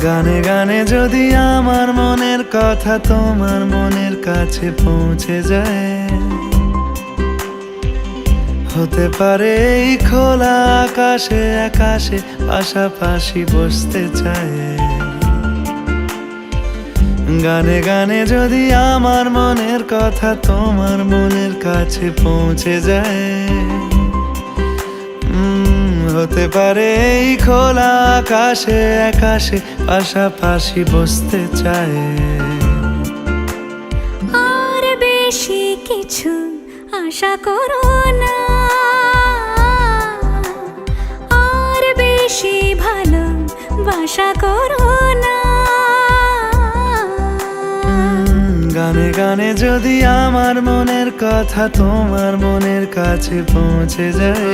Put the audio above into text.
গানে গানে যদি আমার মনের কথা তোমার মনের কাছে পৌঁছে যায়, হতে পারে এই খোলা আকাশে আকাশে পাশাপাশি বসতে চায়। গানে গানে যদি আমার মনের কথা তোমার মনের কাছে পৌঁছে যায়, হতে পারে এই খোলা আকাশে আকাশে পাশাপাশি বসতে চায়। আর বেশি কিছু আশা করো না, আর বেশি ভালোবাসা করো না। গানে গানে যদি আমার মনের কথা তোমার মনের কাছে পৌঁছে যায়,